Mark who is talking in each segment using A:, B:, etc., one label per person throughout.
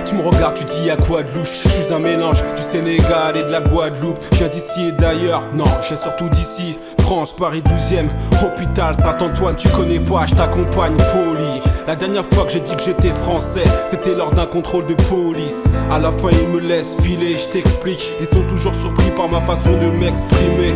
A: Tu me regardes, tu dis à quoi de louche. Je suis un mélange du Sénégal et de la Guadeloupe. Je viens d'ici et d'ailleurs, non, je viens surtout d'ici. France, Paris 12e, hôpital Saint-Antoine, tu connais pas, je t'accompagne poli. La dernière fois que j'ai dit que j'étais français, c'était lors d'un contrôle de police. À la fin ils me laissent filer, je t'explique. Ils sont toujours surpris par ma façon de m'exprimer.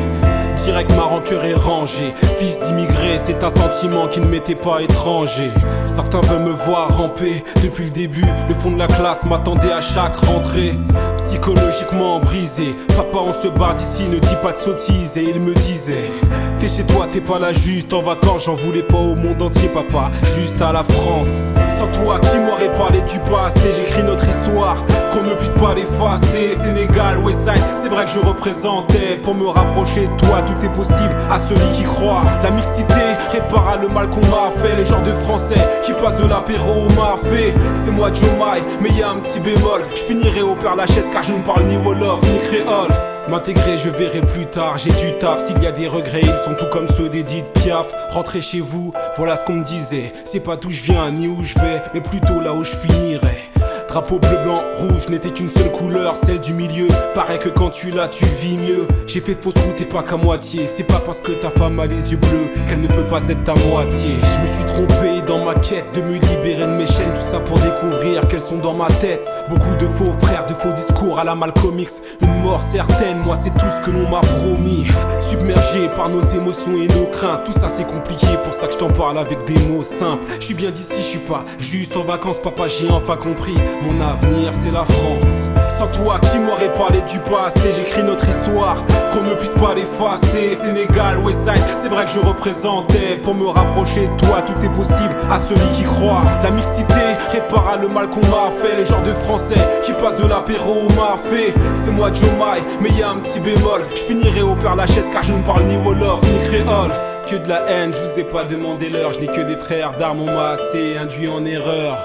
A: Direct ma rancœur est rangée. Fils d'immigré, c'est un sentiment qui ne m'était pas étranger. Certains veulent me voir ramper depuis le début. Le fond de la classe m'attendait à chaque rentrée. Psychologiquement brisé, papa on se barre d'ici, ne dis pas de sottises. Et il me disait, t'es chez toi, t'es pas là juste en vacances. J'en voulais pas au monde entier papa, juste à la France. Sans toi, qui m'aurait parlé du passé? J'écris notre histoire, qu'on ne puisse pas l'effacer. Sénégal, Westside, c'est vrai que je représentais. Pour me rapprocher de toi, tout est possible à celui qui croit. La mixité répara le mal qu'on m'a fait. Les genres de français qui passent de l'apéro au mafé. C'est moi Joe Mai, mais y a un petit bémol. Je finirai au Père Lachaise car je ne parle ni Wolof ni créole. M'intégrer je verrai plus tard, j'ai du taf. S'il y a des regrets, ils sont tout comme ceux d'Edith Piaf. Rentrez chez vous, voilà ce qu'on me disait. C'est pas d'où je viens ni où je vais, mais plutôt là où je finirai. Drapeau bleu, blanc, rouge n'était qu'une seule couleur, celle du milieu. Paraît que quand tu l'as, tu vis mieux. J'ai fait fausse route et pas qu'à moitié. C'est pas parce que ta femme a les yeux bleus qu'elle ne peut pas être ta moitié. Je me suis trompé dans ma quête de me libérer de mes chaînes. Tout ça pour découvrir qu'elles sont dans ma tête. Beaucoup de faux frères, de faux discours à la Malcolm X. Une mort certaine, moi c'est tout ce que l'on m'a promis. Submergé par nos émotions et nos craintes. Tout ça c'est compliqué, pour ça que je t'en parle avec des mots simples. Je suis bien d'ici, je suis pas juste en vacances. Papa, j'ai enfin compris, mon avenir c'est la France. Sans toi, qui m'aurait parlé du passé? J'écris notre histoire, qu'on ne puisse pas l'effacer. Sénégal, Westside, c'est vrai que je représentais. Pour me rapprocher de toi, tout est possible à celui qui croit. La mixité répara le mal qu'on m'a fait. Les genres de français qui passent de l'apéro au mafé. C'est moi Joe Mai, mais y a un petit bémol. Je finirai au Père Lachaise car je ne parle ni Wolof ni créole. Que de la haine, je vous ai pas demandé l'heure. Je n'ai que des frères d'armes, on m'a assez induit en erreur.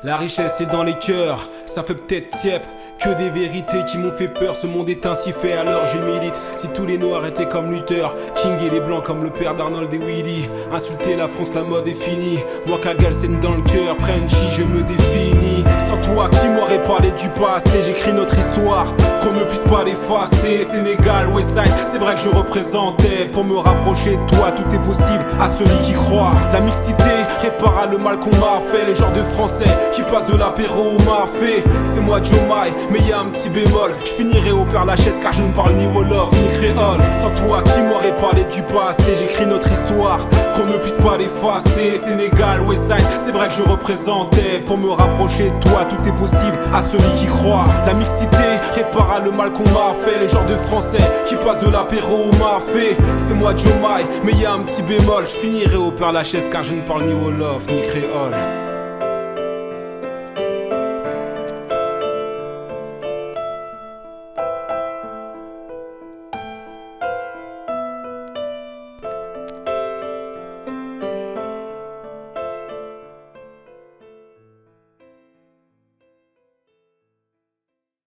A: La richesse est dans les cœurs, ça fait peut-être tiep. Que des vérités qui m'ont fait peur, ce monde est ainsi fait alors je milite. Si tous les noirs étaient comme Luther King et les blancs comme le père d'Arnold et Willy. Insulter la France, la mode est finie. Moi Kagalsen dans le cœur, Frenchy je me définis. Sans toi, qui m'aurait parlé du passé? J'écris notre histoire, qu'on ne puisse pas l'effacer. Sénégal, Westside, c'est vrai que je représentais. Pour me rapprocher de toi, tout est possible à celui qui croit. La mixité répara le mal qu'on m'a fait. Les genres de français qui passent de l'apéro au mafé. C'est moi Joe Mai, mais y a un petit bémol. Je finirai au Père Lachaise car je ne parle ni Wolof ni créole. Sans toi, qui m'aurait parlé du passé? J'écris notre histoire, qu'on ne puisse pas l'effacer. Sénégal, Westside, c'est vrai que je représentais. Pour me rapprocher de toi, tout est possible à celui qui croit. La mixité répara le mal qu'on m'a fait. Les genres de français qui passent de l'apéro au mafé. C'est moi Joe Mai, mais y a un petit bémol. Je finirai au Père Lachaise car je ne parle ni Wolof ni créole.